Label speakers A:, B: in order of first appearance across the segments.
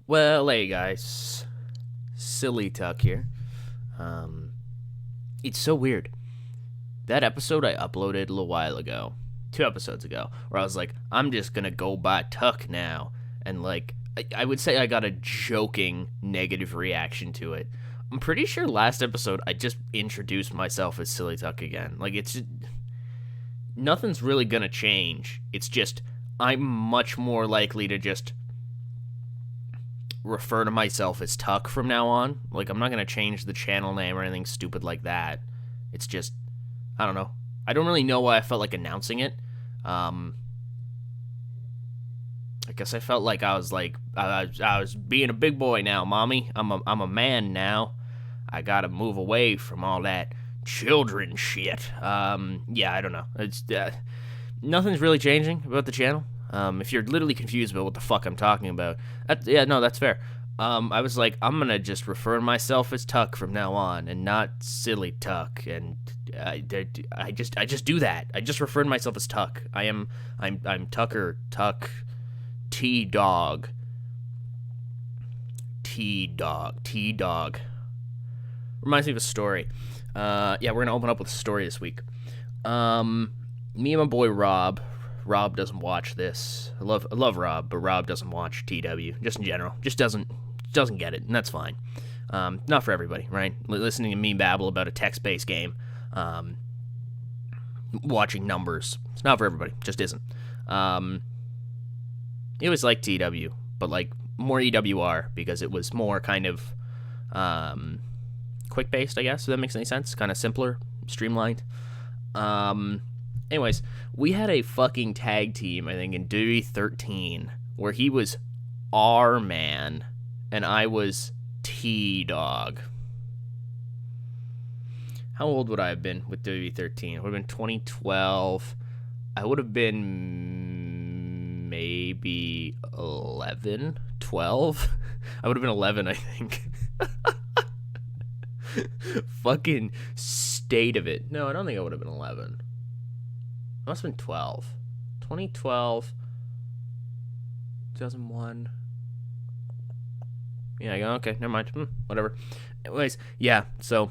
A: Well, hey guys, Silly Tuck here. It's so weird. That episode I uploaded a little while ago, 2 episodes ago, where I was like, I'm just gonna go by Tuck now, and I would say I got a joking negative reaction to it. I'm pretty sure last episode I just introduced myself as Silly Tuck again. Nothing's really gonna change. It's just I'm much more likely to just refer to myself as Tuck from now on. Like, I'm not going to change the channel name or anything stupid like that. It's just, I don't know. I don't really know why I felt like announcing it. I guess I felt like I was being a big boy now, mommy. I'm a man now. I got to move away from all that children shit. Yeah, I don't know. Nothing's really changing about the channel. If you're literally confused about what the fuck I'm talking about, that's fair. I was like, I'm gonna just refer to myself as Tuck from now on, and not Silly Tuck. And I just do that. I just refer to myself as Tuck. I'm Tucker Tuck T-Dogg. T-Dogg. Reminds me of a story. We're gonna open up with a story this week. Me and my boy Rob. Rob doesn't watch this. I love Rob, but Rob doesn't watch TEW, just in general. Just doesn't get it, and that's fine. Not for everybody, right? Listening to me babble about a text-based game, watching numbers. It's not for everybody. Just isn't. It was like TEW, but like more EWR because it was more kind of quick-based, I guess. If that makes any sense. Kind of simpler, streamlined. Anyways, we had a fucking tag team, I think, in Dewey 13, where he was R-Man, and I was T-Dogg. How old would I have been with Dewey 13? It would have been 2012. I would have been maybe 11, 12. I would have been 11, I think. Fucking state of it. No, I don't think I would have been 11. It must have been 12. 2012. 2001. Yeah, okay, never mind. Whatever. Anyways, yeah, so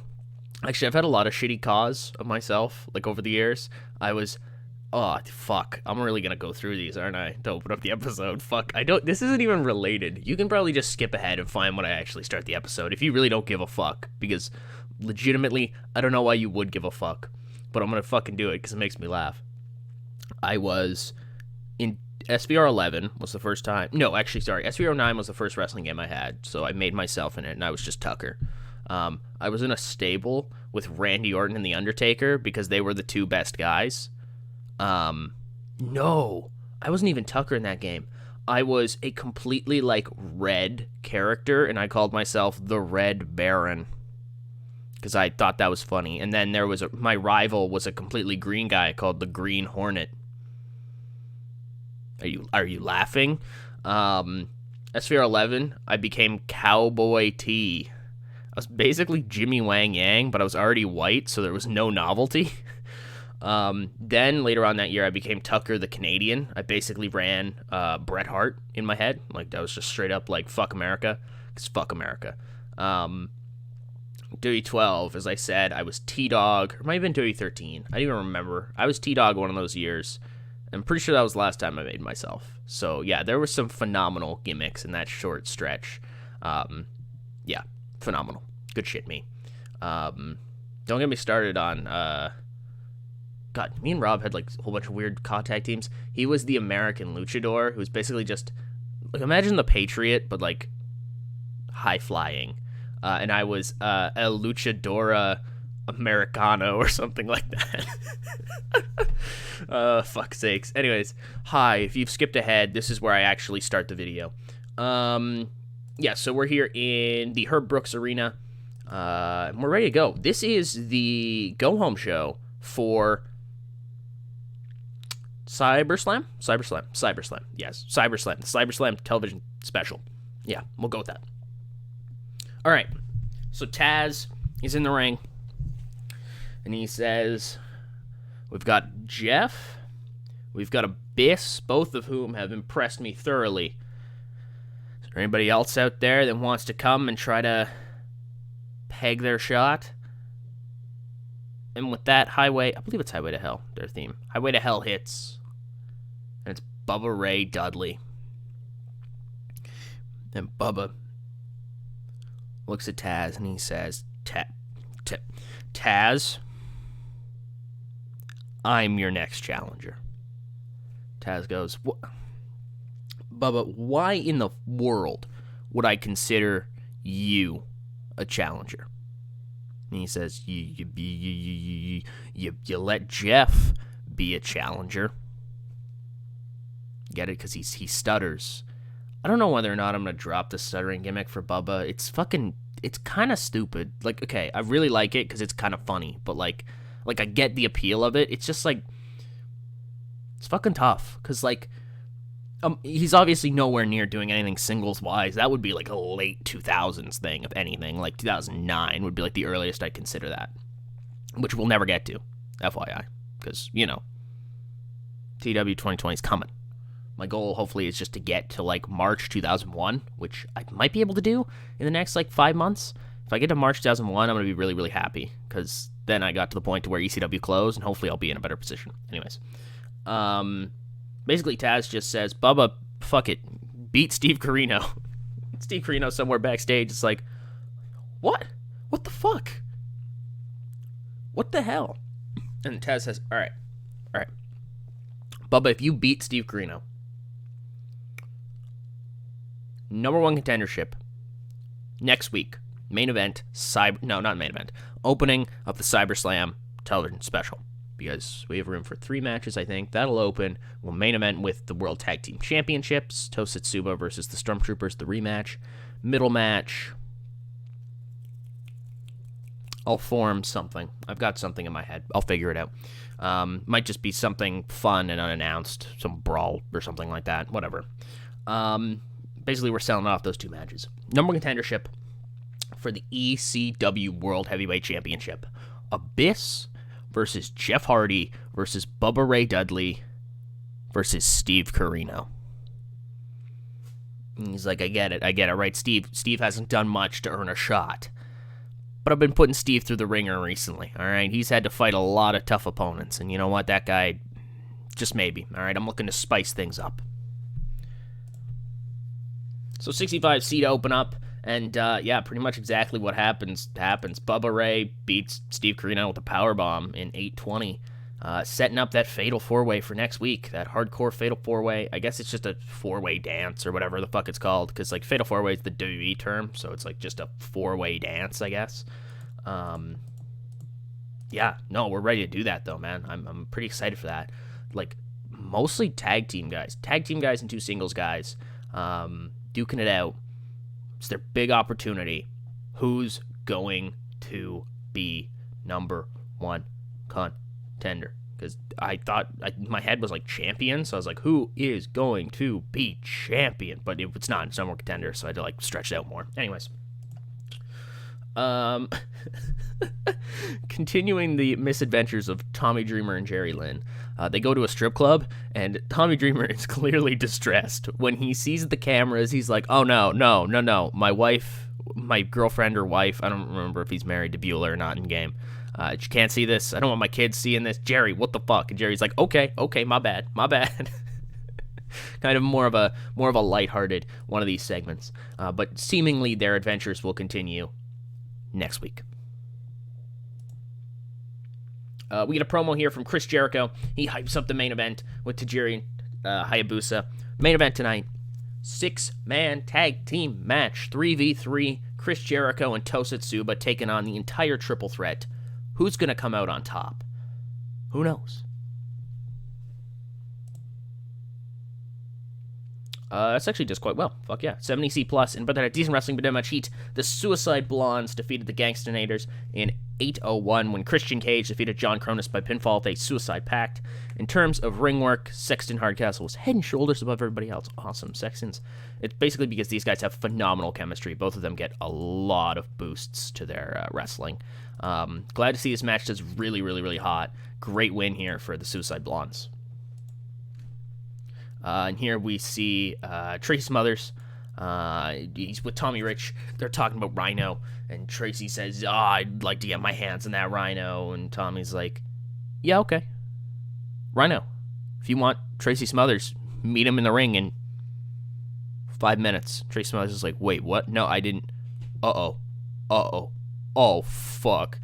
A: actually I've had a lot of shitty CAWs of myself, like over the years. Oh, fuck. I'm really gonna go through these, aren't I? To open up the episode. Fuck. This isn't even related. You can probably just skip ahead and find when I actually start the episode if you really don't give a fuck. Because legitimately, I don't know why you would give a fuck. But I'm gonna fucking do it because it makes me laugh. I was in SVR 11 was the first time. No, actually, sorry. SVR 9 was the first wrestling game I had, so I made myself in it, and I was just Tucker. I was in a stable with Randy Orton and The Undertaker because they were the two best guys. No, I wasn't even Tucker in that game. I was a completely, red character, and I called myself the Red Baron because I thought that was funny. And then my rival was a completely green guy called the Green Hornet. Are you laughing? SVR 11, I became Cowboy T. I was basically Jimmy Wang Yang, but I was already white, so there was no novelty. Then later on that year, I became Tucker the Canadian. I basically ran Bret Hart in my head. Like, that was just straight up like, fuck America, because fuck America. Dewey 12, as I said, I was T-Dogg, or might have been Dewey 13. I don't even remember. I was T-Dogg one of those years. I'm pretty sure that was the last time I made myself. So, yeah, there were some phenomenal gimmicks in that short stretch. Yeah, phenomenal. Good shit, me. Don't get me started on... God, me and Rob had, a whole bunch of weird CAW tag teams. He was the American Luchador, who's basically just... imagine the Patriot, but, high-flying. And I was a Luchadora Americano or something like that. Fuck sakes. Anyways, hi, if you've skipped ahead, this is where I actually start the video. So we're here in the Herb Brooks Arena. And we're ready to go. This is the go-home show for Cyberslam? Cyberslam. Yes, Cyberslam. The Cyberslam television special. Yeah, we'll go with that. All right. So Taz is in the ring. And he says, we've got Jeff, we've got Abyss, both of whom have impressed me thoroughly. there anybody else out there that wants to come and try to peg their shot? And with that, I believe it's Highway to Hell, their theme. Highway to Hell hits. And it's Bubba Ray Dudley. And Bubba looks at Taz and he says, Taz, I'm your next challenger. Taz goes, Bubba, why in the world would I consider you a challenger? And he says, you let Jeff be a challenger. Get it? Because he stutters. I don't know whether or not I'm going to drop the stuttering gimmick for Bubba. It's kind of stupid. Like, okay, I really like it because it's kind of funny. But, like I get the appeal of it. It's just, like, it's fucking tough. Because, like, he's obviously nowhere near doing anything singles-wise. That would be, like, a late 2000s thing, if anything. Like, 2009 would be, like, the earliest I'd consider that. Which we'll never get to, FYI. Because, you know, TEW 2020 is coming. My goal, hopefully, is just to get to, like, March 2001, which I might be able to do in the next, like, 5 months. If I get to March 2001, I'm going to be really, really happy, because then I got to the point to where ECW closed, and hopefully I'll be in a better position. Anyways. Basically, Taz just says, Bubba, fuck it, beat Steve Corino. Steve Corino somewhere backstage is like, what? What the fuck? What the hell? And Taz says, all right. Bubba, if you beat Steve Corino, #1 contendership next week, main event, not main event, opening of the CyberSlam television special, because we have room for 3 matches, I think. That'll open. We'll main event with the World Tag Team Championships, Tosatsuba versus the Stormtroopers, the rematch. Middle match, I'll form something. I've got something in my head. I'll figure it out. Might just be something fun and unannounced, some brawl or something like that, whatever. Basically, we're selling off those 2 matches. #1 contendership for the ECW World Heavyweight Championship. Abyss versus Jeff Hardy versus Bubba Ray Dudley versus Steve Corino. And he's like, I get it, right? Steve hasn't done much to earn a shot. But I've been putting Steve through the ringer recently, all right? He's had to fight a lot of tough opponents, and you know what? That guy, just maybe, all right? I'm looking to spice things up. So 65C to open up, and yeah, pretty much exactly what happens. Bubba Ray beats Steve Corino with a powerbomb in 8:20, setting up that fatal 4-way for next week, that hardcore fatal 4-way. I guess it's just a 4-way dance or whatever the fuck it's called, because like fatal 4-way is the WWE term, so it's like just a 4-way dance, I guess. Yeah, no, we're ready to do that though, man. I'm pretty excited for that. Like, mostly tag team guys and 2 singles guys, duking it out. It's their big opportunity. Who's going to be #1 contender? Because I thought my head was like champion, so I was like, who is going to be champion? But it's not. It's #1 contender, so I had to like stretch it out more. Anyways, continuing the misadventures of Tommy Dreamer and Jerry Lynn, they go to a strip club, and Tommy Dreamer is clearly distressed. When he sees the cameras, he's like, oh, no, my wife, my girlfriend or wife, I don't remember if he's married to Beulah or not in game. You can't see this. I don't want my kids seeing this. Jerry, what the fuck? And Jerry's like, okay, my bad. Kind of more of a lighthearted one of these segments. But seemingly their adventures will continue next week. We get a promo here from Chris Jericho. He hypes up the main event with Tajiri Hayabusa. Main event tonight, 6-man tag team match, 3v3. Chris Jericho and Tosatsuba taking on the entire triple threat. Who's going to come out on top? Who knows? That's actually just quite well. Fuck yeah. 70C plus. And but that decent wrestling, but not much heat. The Suicide Blondes defeated the Gangstonators in 8:01 when Christian Cage defeated John Cronus by pinfall with a Suicide Pact. In terms of ring work, Sexton Hardcastle was head and shoulders above everybody else. Awesome. Sexton's. It's basically because these guys have phenomenal chemistry. Both of them get a lot of boosts to their wrestling. Glad to see this match that's really, really, really hot. Great win here for the Suicide Blondes. And here we see Tracy Smothers He's with Tommy Rich. They're talking about Rhino, and Tracy says, I'd like to get my hands on that Rhino. And Tommy's like, yeah, okay. Rhino. If you want Tracy Smothers, meet him in the ring in 5 minutes. Tracy Smothers is like, wait, what? No, I didn't. Uh-oh. Oh, fuck.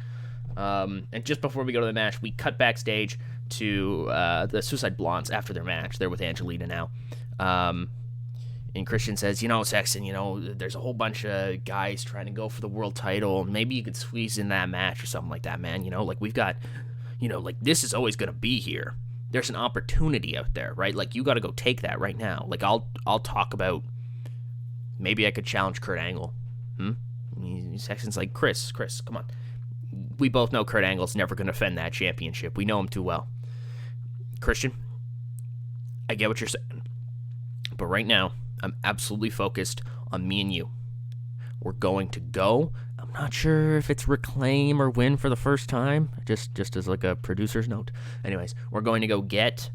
A: And just before we go to the match, we cut backstage to the Suicide Blondes after their match. They're with Angelina now. And Christian says, Sexton, there's a whole bunch of guys trying to go for the world title. Maybe you could squeeze in that match or something like that, man. We've got, this is always going to be here. There's an opportunity out there, right? Like, you got to go take that right now. Like, I'll talk about, maybe I could challenge Kurt Angle. Sexton's like, Chris, come on. We both know Kurt Angle's never going to defend that championship. We know him too well. Christian, I get what you're saying. But right now, I'm absolutely focused on me and you. We're going to go. I'm not sure if it's reclaim or win for the first time. Just as like a producer's note. Anyways, we're going to go get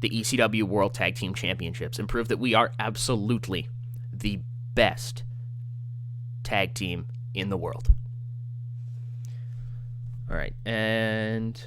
A: the ECW World Tag Team Championships and prove that we are absolutely the best tag team in the world. All right, and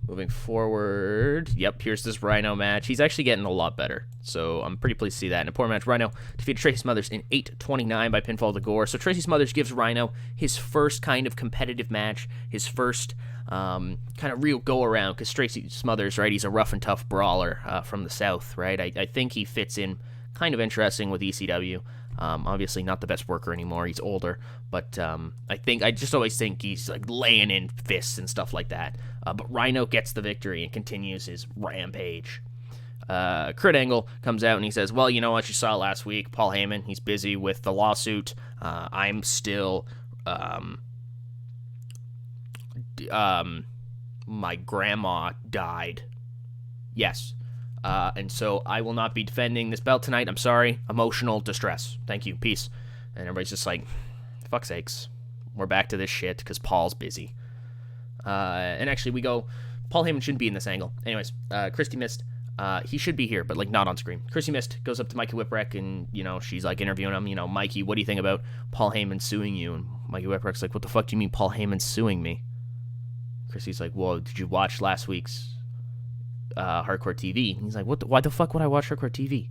A: moving forward, here's this Rhino match. He's actually getting a lot better, so I'm pretty pleased to see that. In a poor match, Rhino defeated Tracy Smothers in 8:29 by pinfall to Gore. So Tracy Smothers gives Rhino his first kind of competitive match, his first kind of real go-around, because Tracy Smothers, right, he's a rough and tough brawler from the South, right? I think he fits in kind of interesting with ECW. Obviously not the best worker anymore. He's older, but I just always think he's like laying in fists and stuff like that. But Rhino gets the victory and continues his rampage. Kurt Angle comes out and he says, well, you know what you saw last week, Paul Heyman, he's busy with the lawsuit. I'm still, my grandma died. Yes. And so I will not be defending this belt tonight. I'm sorry. Emotional distress. Thank you. Peace. And everybody's just like, fuck's sakes. We're back to this shit because Paul's busy. And actually we go, Paul Heyman shouldn't be in this angle. Anyways, Christy Mist, he should be here, but like not on screen. Christy Mist goes up to Mikey Whipwreck and, she's like interviewing him, Mikey, what do you think about Paul Heyman suing you? And Mikey Whipwreck's like, what the fuck do you mean Paul Heyman suing me? Christy's like, well, did you watch last week's Hardcore TV? And he's like, why the fuck would I watch Hardcore TV?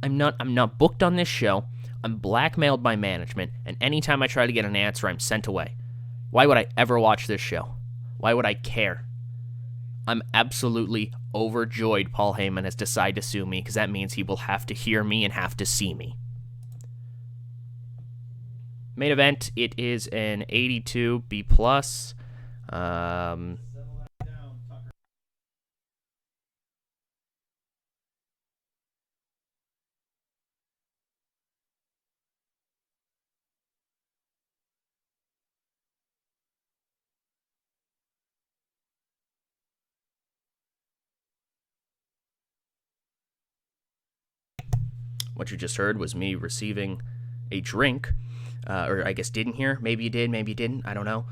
A: I'm not booked on this show. I'm blackmailed by management, and anytime I try to get an answer, I'm sent away. Why would I ever watch this show? Why would I care? I'm absolutely overjoyed Paul Heyman has decided to sue me, because that means he will have to hear me and have to see me. Main event, it is an 82 B+. What you just heard was me receiving a drink, or I guess didn't hear. Maybe you did, maybe you didn't. I don't know.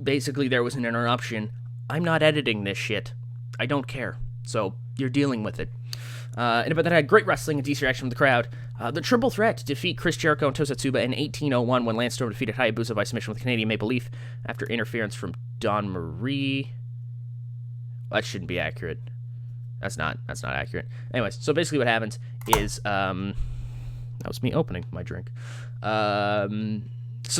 A: Basically, there was an interruption. I'm not editing this shit. I don't care. So, you're dealing with it. And about that, I had great wrestling and decent reaction from the crowd. The Triple Threat to defeat Chris Jericho and Tosatsuba in 1801 when Lance Storm defeated Hayabusa by submission with Canadian Maple Leaf after interference from Don Marie. That shouldn't be accurate. That's not accurate. Anyways, so basically what happens is, that was me opening my drink. So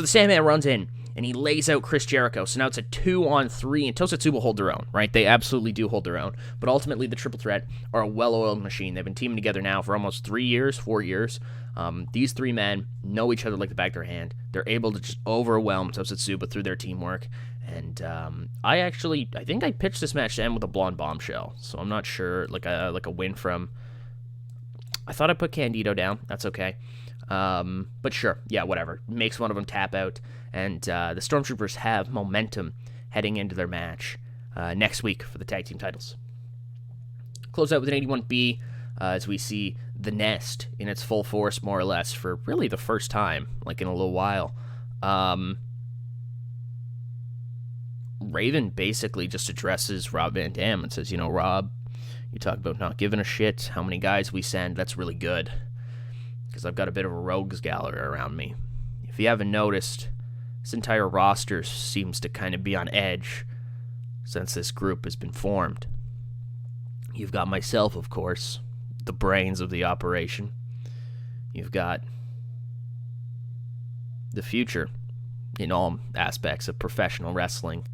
A: the Sandman runs in, and he lays out Chris Jericho. So now it's a 2-on-3, and Tosatsuba hold their own, right? They absolutely do hold their own. But ultimately, the Triple Threat are a well-oiled machine. They've been teaming together now for almost 4 years. These three men know each other like the back of their hand. They're able to just overwhelm Tosatsuba through their teamwork. And I think I pitched this match to end with a blonde bombshell. So I'm not sure, like a win from. I thought I put Candido down. That's okay. But sure, yeah, whatever. Makes one of them tap out, and the Stormtroopers have momentum heading into their match next week for the tag team titles. Close out with an 81B as we see the Nest in its full force, more or less, for really the first time, like in a little while. Raven basically just addresses Rob Van Dam and says, Rob, you talk about not giving a shit, how many guys we send, that's really good. because I've got a bit of a rogues gallery around me. If you haven't noticed, this entire roster seems to kind of be on edge since this group has been formed. You've got myself, of course, the brains of the operation. You've got the future in all aspects of professional wrestling,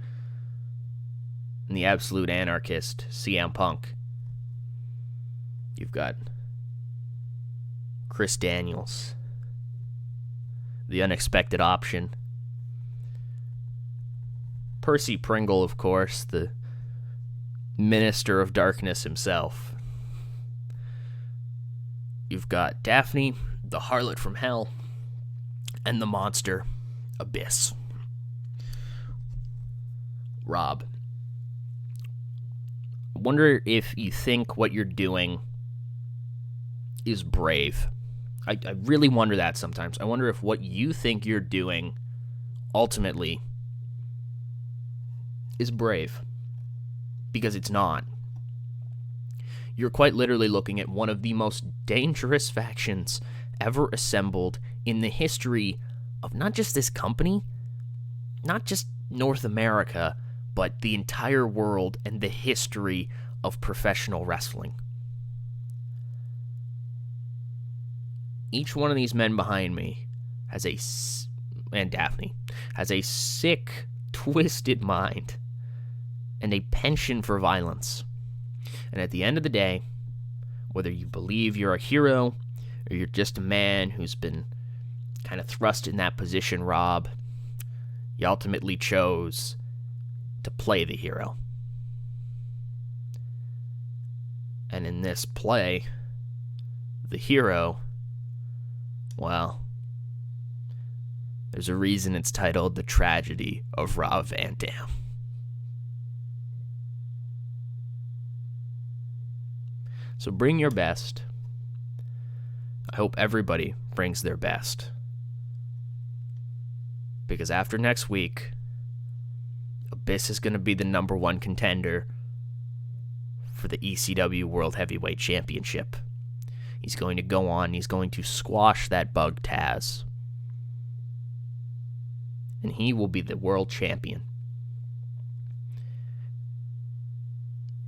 A: and the absolute anarchist, CM Punk. You've got Chris Daniels, the unexpected option. Percy Pringle, of course, the Minister of Darkness himself. You've got Daphne, the harlot from hell, and the monster, Abyss. Rob, I wonder if you think what you're doing is brave. I really wonder that sometimes. I wonder if what you think you're doing ultimately is brave. Because it's not. You're quite literally looking at one of the most dangerous factions ever assembled in the history of not just this company, not just North America, but the entire world and the history of professional wrestling. Each one of these men behind me and Daphne, has a sick, twisted mind and a penchant for violence. And at the end of the day, whether you believe you're a hero or you're just a man who's been kind of thrust in that position, Rob, you ultimately chose to play the hero. And in this play, the hero, well, there's a reason it's titled The Tragedy of Rob Van Dam. So bring your best. I hope everybody brings their best. Because after next week, Abyss is going to be the #1 contender for the ECW World Heavyweight Championship. He's going to go on, he's going to squash that bug Taz. And he will be the world champion.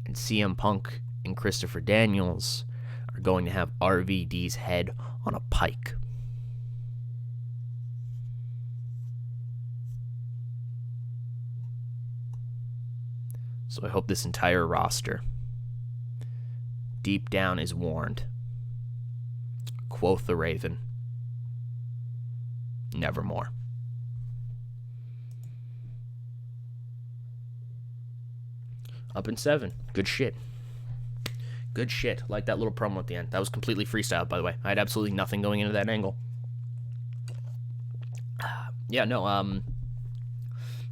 A: And CM Punk and Christopher Daniels are going to have RVD's head on a pike. So I hope this entire roster, deep down, is warned. Quoth the Raven, nevermore. Up in 7. Good shit. Good shit. Like that little promo at the end. That was completely freestyle, by the way. I had absolutely nothing going into that angle. Yeah, no,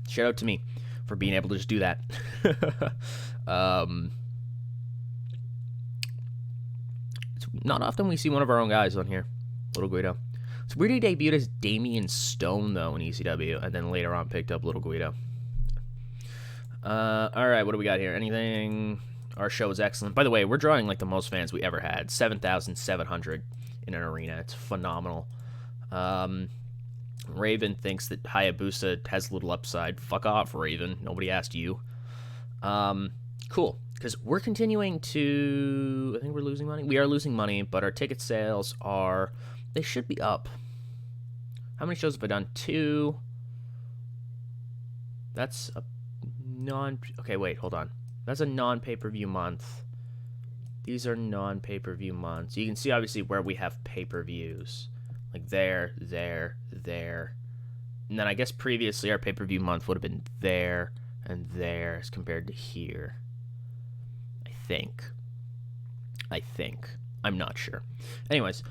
A: shout out to me for being able to just do that. It's not often we see one of our own guys on here. Little Guido. It's weird he debuted as Damian Stone, though, in ECW, and then later on picked up Little Guido. Alright, what do we got here? Anything? Our show was excellent. By the way, we're drawing like the most fans we ever had. 7,700 in an arena. It's phenomenal. Raven thinks that Hayabusa has little upside. Fuck off, Raven. Nobody asked you. Cool. Because we're continuing to... I think we're losing money. We are losing money, but our ticket sales are... They should be up. How many shows have I done? 2. That's a okay, wait, hold on. That's a non-pay-per-view month. These are non-pay-per-view months. You can see, obviously, where we have pay-per-views. Like there, there, there. And then I guess previously our pay-per-view month would have been there and there as compared to here. I think. I'm not sure. Anyways,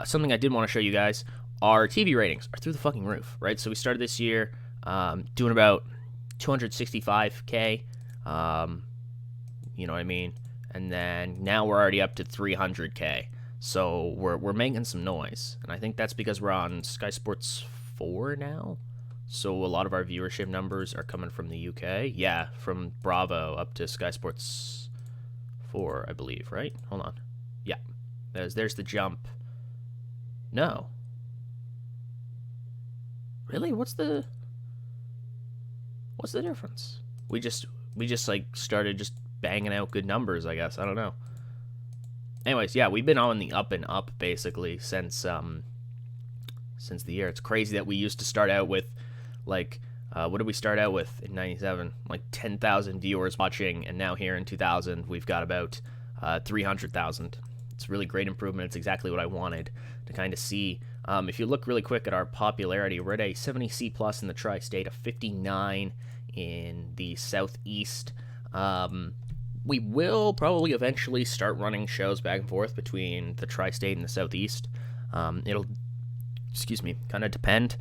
A: something I did want to show you guys. Our TV ratings are through the fucking roof, right? So we started this year doing about 265K. You know what I mean? And then now we're already up to 300K. So we're making some noise. And I think that's because we're on Sky Sports 4 now. So a lot of our viewership numbers are coming from the UK. Yeah, from Bravo up to Sky Sports 4, I believe, right? Hold on. Yeah. There's the jump. No. Really? What's the difference? We just like started just banging out good numbers, I guess. I don't know. Anyways, yeah, we've been on the up and up basically since the year. It's crazy that we used to start out with like what did we start out with in 97? Like 10,000 viewers watching, and now here in 2000 we've got about 300,000. It's really great improvement. It's exactly what I wanted to kind of see. If you look really quick at our popularity, we're at a 70 C plus in the tri-state, a 59 in the southeast. We will probably eventually start running shows back and forth between the tri-state and the southeast. It'll, kind of depend.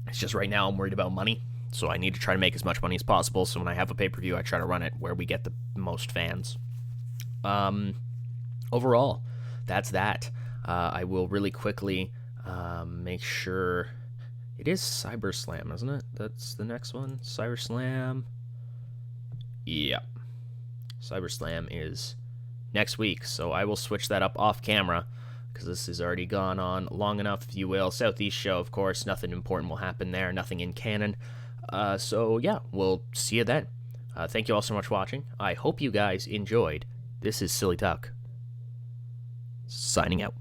A: It's just right now I'm worried about money, so I need to try to make as much money as possible. So when I have a pay-per-view, I try to run it where we get the most fans. Overall, that's that. I will really quickly make sure it is CyberSlam, isn't it? That's the next one. CyberSlam. Yeah. CyberSlam is next week, so I will switch that up off camera because this has already gone on long enough, if you will. Southeast show, of course. Nothing important will happen there. Nothing in canon. So, yeah, we'll see you then. Thank you all so much for watching. I hope you guys enjoyed. This is Silly Tuck, signing out.